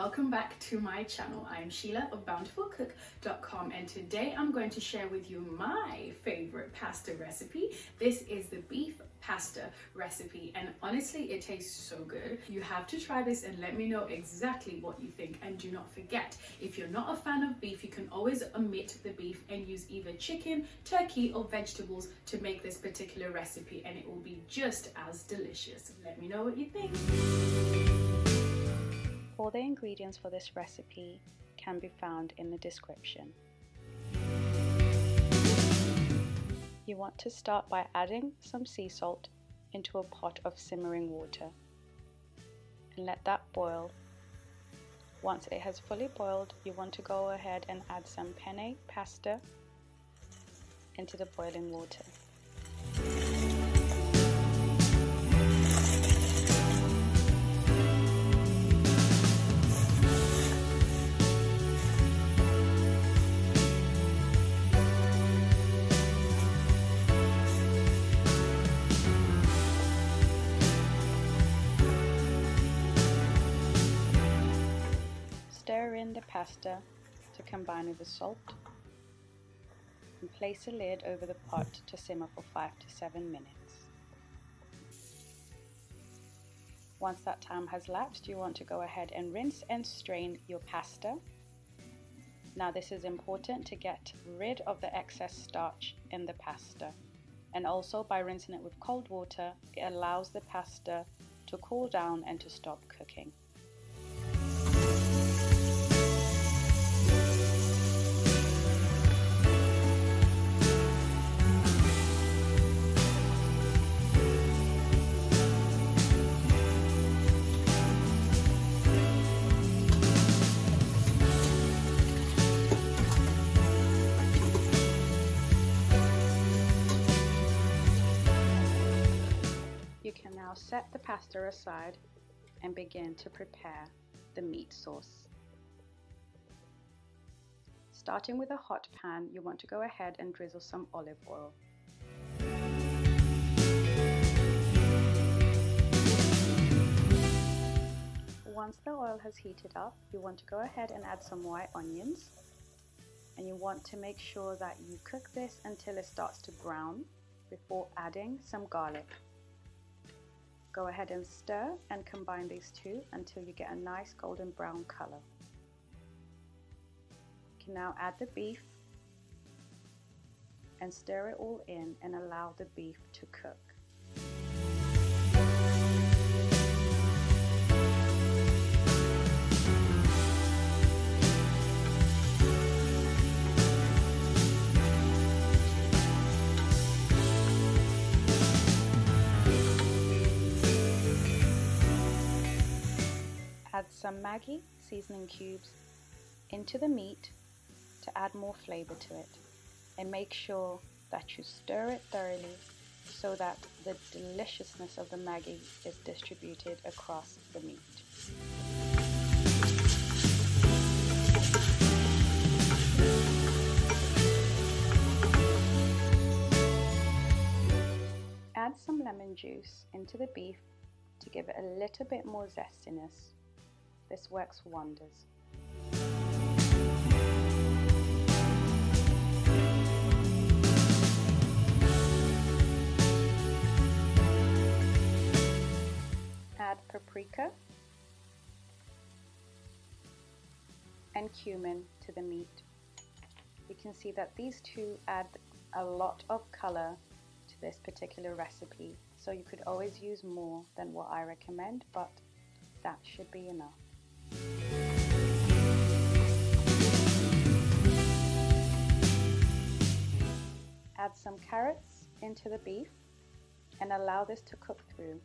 welcome back to my channel. I am Sheila of bountifulcook.com, and today I'm going to share with you my favorite pasta recipe. This is the beef pasta recipe, and honestly it tastes so good. You have to try this and let me know exactly what you think. And do not forget, if you're not a fan of beef, you can always omit the beef and use either chicken, turkey or vegetables to make this particular recipe, and it will be just as delicious. Let me know what you think. All the ingredients for this recipe can be found in the description. You want to start by adding some sea salt into a pot of simmering water and let that boil. Once it has fully boiled, you want to go ahead and add some penne pasta into the boiling water. Stir in the pasta to combine with the salt and place a lid over the pot to simmer for 5 to 7 minutes. Once that time has lapsed, you want to go ahead and rinse and strain your pasta. Now this is important to get rid of the excess starch in the pasta, and also by rinsing it with cold water, it allows the pasta to cool down and to stop cooking. You can now set the pasta aside and begin to prepare the meat sauce. Starting with a hot pan, you want to go ahead and drizzle some olive oil. Once the oil has heated up, you want to go ahead and add some white onions, and you want to make sure that you cook this until it starts to brown before adding some garlic. Go ahead and stir and combine these two until you get a nice golden brown color. You can now add the beef and stir it all in and allow the beef to cook. Add some Maggi seasoning cubes into the meat to add more flavor to it, and make sure that you stir it thoroughly so that the deliciousness of the Maggi is distributed across the meat. Add some lemon juice into the beef to give it a little bit more zestiness. This works wonders. Add paprika and cumin to the meat. You can see that these two add a lot of color to this particular recipe, so you could always use more than what I recommend, but that should be enough. Add some carrots into the beef and allow this to cook through.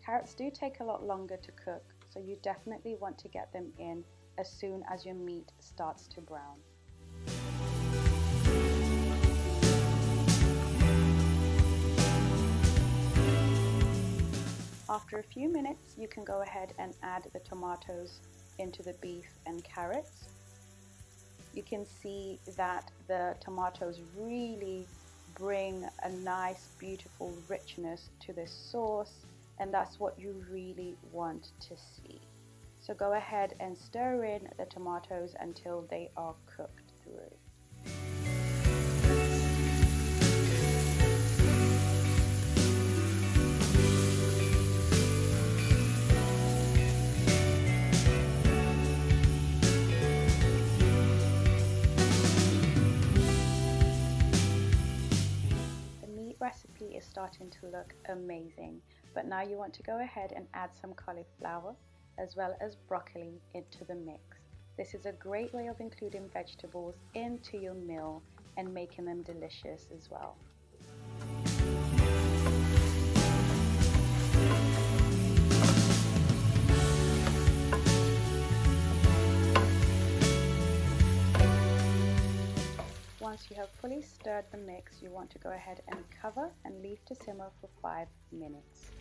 Carrots do take a lot longer to cook, so you definitely want to get them in as soon as your meat starts to brown. After a few minutes, you can go ahead and add the tomatoes into the beef and carrots. You can see that the tomatoes really bring a nice, beautiful richness to this sauce, and that's what you really want to see. So go ahead and stir in the tomatoes until they are cooked through. Recipe is starting to look amazing, but now you want to go ahead and add some cauliflower as well as broccoli into the mix. This is a great way of including vegetables into your meal and making them delicious as well. Once you have fully stirred the mix, you want to go ahead and cover and leave to simmer for 5 minutes.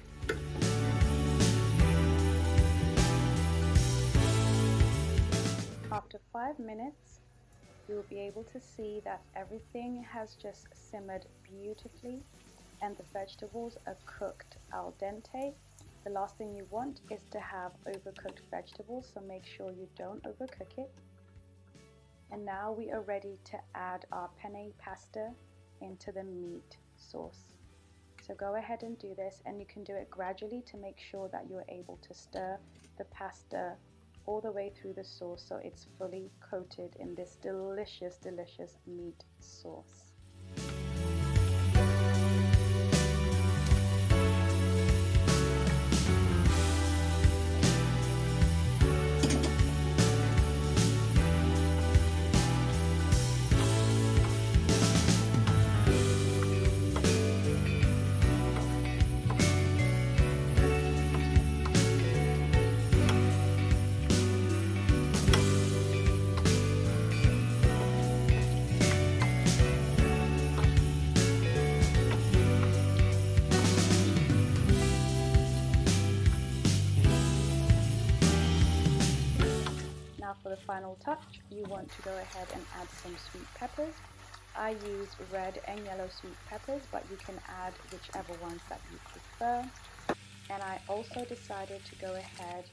After 5 minutes, you will be able to see that everything has just simmered beautifully and the vegetables are cooked al dente. The last thing you want is to have overcooked vegetables, so make sure you don't overcook it. And now we are ready to add our penne pasta into the meat sauce. So go ahead and do this, and you can do it gradually to make sure that you're able to stir the pasta all the way through the sauce so it's fully coated in this delicious, delicious meat sauce. Now for the final touch, you want to go ahead and add some sweet peppers. I use red and yellow sweet peppers, but you can add whichever ones that you prefer. And I also decided to go ahead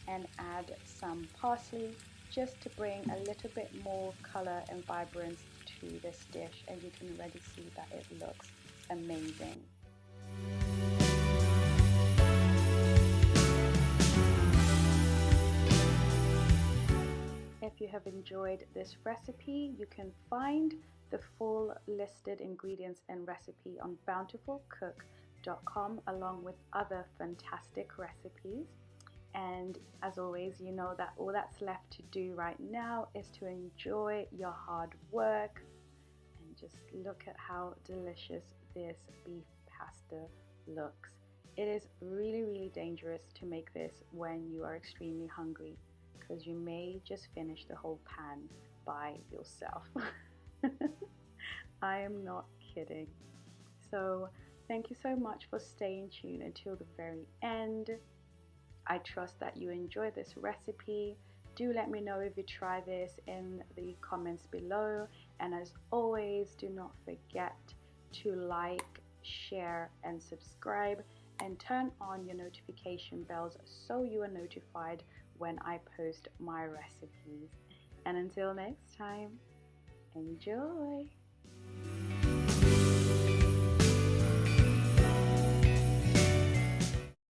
and add some parsley just to bring a little bit more color and vibrance to this dish, and you can already see that it looks amazing. If you have enjoyed this recipe, you can find the full listed ingredients and recipe on bountifulcook.com along with other fantastic recipes. And as always, you know that all that's left to do right now is to enjoy your hard work and just look at how delicious this beef pasta looks. It is really, really dangerous to make this when you are extremely hungry, because you may just finish the whole pan by yourself. I am not kidding. So thank you so much for staying tuned until the very end. I trust that you enjoy this recipe. Do let me know if you try this in the comments below. And as always, do not forget to like, share, and subscribe, and turn on your notification bells so you are notified when I post my recipes. And until next time, enjoy!